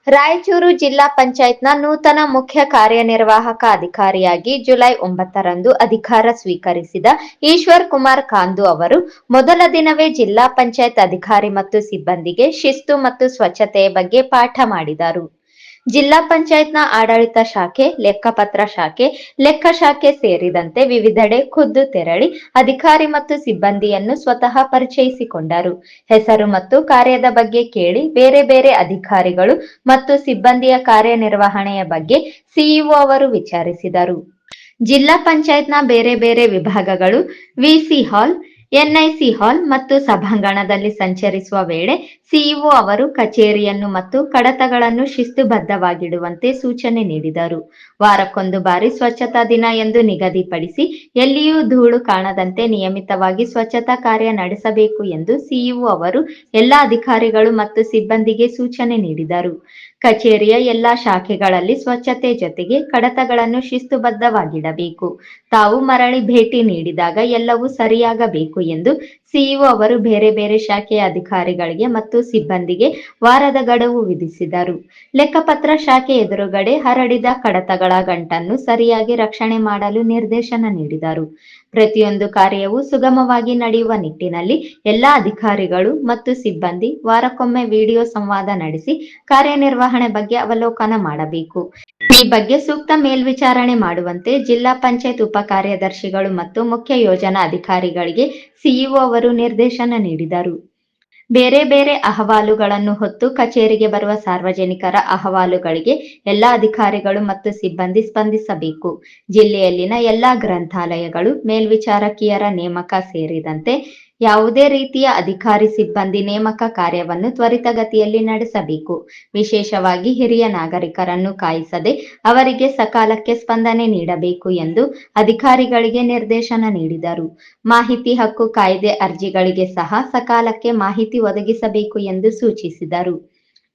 ರಾಯಚೂರು ಜಿಲ್ಲಾ ಪಂಚಾಯತ್ನ ನೂತನ ಮುಖ್ಯ ಕಾರ್ಯನಿರ್ವಾಹಕ ಅಧಿಕಾರಿಯಾಗಿ ಜುಲೈ 9ರಂದು ಅಧಿಕಾರ ಸ್ವೀಕರಿಸಿದ ಈಶ್ವರ್ ಕುಮಾರ್ ಕಾಂದು ಅವರು ಮೊದಲ ದಿನವೇ ಜಿಲ್ಲಾ ಪಂಚಾಯತ್ ಅಧಿಕಾರಿ ಮತ್ತು ಸಿಬ್ಬಂದಿಗೆ ಶಿಸ್ತು ಮತ್ತು ಸ್ವಚ್ಛತೆಯ ಬಗ್ಗೆ ಪಾಠ ಮಾಡಿದರು. ಜಿಲ್ಲಾ ಪಂಚಾಯತ್ನ ಆಡಳಿತ ಶಾಖೆ, ಲೆಕ್ಕಪತ್ರ ಶಾಖೆ, ಲೆಕ್ಕ ಶಾಖೆ ಸೇರಿದಂತೆ ವಿವಿಧೆಡೆ ಖುದ್ದು ತೆರಳಿ ಅಧಿಕಾರಿ ಮತ್ತು ಸಿಬ್ಬಂದಿಯನ್ನು ಸ್ವತಃ ಪರಿಚಯಿಸಿಕೊಂಡರು. ಹೆಸರು ಮತ್ತು ಕಾರ್ಯದ ಬಗ್ಗೆ ಕೇಳಿ ಬೇರೆ ಬೇರೆ ಅಧಿಕಾರಿಗಳು ಮತ್ತು ಸಿಬ್ಬಂದಿಯ ಕಾರ್ಯನಿರ್ವಹಣೆಯ ಬಗ್ಗೆ ಸಿಇಒ ಅವರು ವಿಚಾರಿಸಿದರು. ಜಿಲ್ಲಾ ಪಂಚಾಯತ್ನ ಬೇರೆ ಬೇರೆ ವಿಭಾಗಗಳು ವಿಸಿ ಹಾಲ್, ಎನ್ಐಸಿ ಹಾಲ್ ಮತ್ತು ಸಭಾಂಗಣದಲ್ಲಿ ಸಂಚರಿಸುವ ವೇಳೆ ಸಿಇಒ ಅವರು ಕಚೇರಿಯನ್ನು ಮತ್ತು ಕಡತಗಳನ್ನು ಶಿಸ್ತುಬದ್ಧವಾಗಿಡುವಂತೆ ಸೂಚನೆ ನೀಡಿದರು. ವಾರಕ್ಕೊಂದು ಬಾರಿ ಸ್ವಚ್ಛತಾ ದಿನ ಎಂದು ನಿಗದಿಪಡಿಸಿ ಎಲ್ಲಿಯೂ ಧೂಳು ಕಾಣದಂತೆ ನಿಯಮಿತವಾಗಿ ಸ್ವಚ್ಛತಾ ಕಾರ್ಯ ನಡೆಸಬೇಕು ಎಂದು ಸಿಇಒ ಅವರು ಎಲ್ಲ ಅಧಿಕಾರಿಗಳು ಮತ್ತು ಸಿಬ್ಬಂದಿಗೆ ಸೂಚನೆ ನೀಡಿದರು. ಕಚೇರಿಯ ಎಲ್ಲಾ ಶಾಖೆಗಳಲ್ಲಿ ಸ್ವಚ್ಛತೆ ಜೊತೆಗೆ ಕಡತಗಳನ್ನು ಶಿಸ್ತುಬದ್ಧವಾಗಿಡಬೇಕು. ತಾವು ಮರಳಿ ಭೇಟಿ ನೀಡಿದಾಗ ಎಲ್ಲವೂ ಸರಿಯಾಗಬೇಕು ಎಂದು ಸಿಇಒ ಅವರು ಬೇರೆ ಬೇರೆ ಶಾಖೆಯ ಅಧಿಕಾರಿಗಳಿಗೆ ಮತ್ತು ಸಿಬ್ಬಂದಿಗೆ ವಾರದ ಗಡುವು ವಿಧಿಸಿದರು. ಲೆಕ್ಕಪತ್ರ ಶಾಖೆ ಎದುರುಗಡೆ ಹರಡಿದ ಕಡತಗಳ ಗಂಟನ್ನು ಸರಿಯಾಗಿ ರಕ್ಷಣೆ ಮಾಡಲು ನಿರ್ದೇಶನ ನೀಡಿದರು. ಪ್ರತಿಯೊಂದು ಕಾರ್ಯವೂ ಸುಗಮವಾಗಿ ನಡೆಯುವ ನಿಟ್ಟಿನಲ್ಲಿ ಎಲ್ಲಾ ಅಧಿಕಾರಿಗಳು ಮತ್ತು ಸಿಬ್ಬಂದಿ ವಾರಕ್ಕೊಮ್ಮೆ ವಿಡಿಯೋ ಸಂವಾದ ನಡೆಸಿ ಕಾರ್ಯನಿರ್ವಹಣೆ ಬಗ್ಗೆ ಅವಲೋಕನ ಮಾಡಬೇಕು. ಈ ಬಗ್ಗೆ ಸೂಕ್ತ ಮೇಲ್ವಿಚಾರಣೆ ಮಾಡುವಂತೆ ಜಿಲ್ಲಾ ಪಂಚಾಯತ್ ಉಪ ಕಾರ್ಯದರ್ಶಿಗಳು ಮತ್ತು ಮುಖ್ಯ ಯೋಜನಾ ಅಧಿಕಾರಿಗಳಿಗೆ ಸಿಇಒ ಅವರು ನಿರ್ದೇಶನ ನೀಡಿದರು. ಬೇರೆ ಬೇರೆ ಅಹವಾಲುಗಳನ್ನು ಹೊತ್ತು ಕಚೇರಿಗೆ ಬರುವ ಸಾರ್ವಜನಿಕರ ಅಹವಾಲುಗಳಿಗೆ ಎಲ್ಲಾ ಅಧಿಕಾರಿಗಳು ಮತ್ತು ಸಿಬ್ಬಂದಿ ಸ್ಪಂದಿಸಬೇಕು. ಜಿಲ್ಲೆಯಲ್ಲಿನ ಎಲ್ಲಾ ಗ್ರಂಥಾಲಯಗಳು, ಮೇಲ್ವಿಚಾರಕಿಯರ ನೇಮಕ ಸೇರಿದಂತೆ ಯಾವುದೇ ರೀತಿಯ ಅಧಿಕಾರಿ ಸಿಬ್ಬಂದಿ ನೇಮಕ ಕಾರ್ಯವನ್ನು ತ್ವರಿತಗತಿಯಲ್ಲಿ ನಡೆಸಬೇಕು. ವಿಶೇಷವಾಗಿ ಹಿರಿಯ ನಾಗರಿಕರನ್ನು ಕಾಯಿಸದೆ ಅವರಿಗೆ ಸಕಾಲಕ್ಕೆ ಸ್ಪಂದನೆ ನೀಡಬೇಕು ಎಂದು ಅಧಿಕಾರಿಗಳಿಗೆ ನಿರ್ದೇಶನ ನೀಡಿದರು. ಮಾಹಿತಿ ಹಕ್ಕು ಕಾಯ್ದೆ ಅರ್ಜಿಗಳಿಗೆ ಸಹ ಸಕಾಲಕ್ಕೆ ಮಾಹಿತಿ ಒದಗಿಸಬೇಕು ಎಂದು ಸೂಚಿಸಿದರು.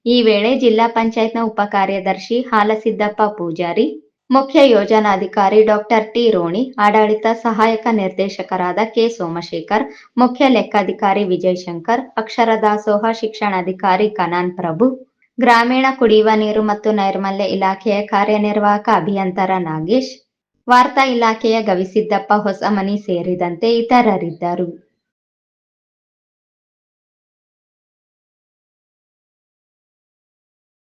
ಈ ವೇಳೆ ಜಿಲ್ಲಾ ಪಂಚಾಯತ್ನ ಉಪ ಕಾರ್ಯದರ್ಶಿ ಹಾಲಸಿದ್ದಪ್ಪ ಪೂಜಾರಿ, ಮುಖ್ಯ ಯೋಜನಾಧಿಕಾರಿ ಡಾಕ್ಟರ್ ಟಿ ರೋಣಿ, ಆಡಳಿತ ಸಹಾಯಕ ನಿರ್ದೇಶಕರಾದ ಕೆ ಸೋಮಶೇಖರ್, ಮುಖ್ಯ ಲೆಕ್ಕಾಧಿಕಾರಿ ವಿಜಯಶಂಕರ್, ಅಕ್ಷರ ದಾಸೋಹ ಶಿಕ್ಷಣಾಧಿಕಾರಿ ಕನಾನ್ ಪ್ರಭು, ಗ್ರಾಮೀಣ ಕುಡಿಯುವ ನೀರು ಮತ್ತು ನೈರ್ಮಲ್ಯ ಇಲಾಖೆಯ ಕಾರ್ಯನಿರ್ವಾಹಕ ಅಭಿಯಂತರ ನಾಗೇಶ್, ವಾರ್ತಾ ಇಲಾಖೆಯ ಗವಿಸಿದ್ದಪ್ಪ ಹೊಸಮನಿ ಸೇರಿದಂತೆ ಇತರರಿದ್ದರು.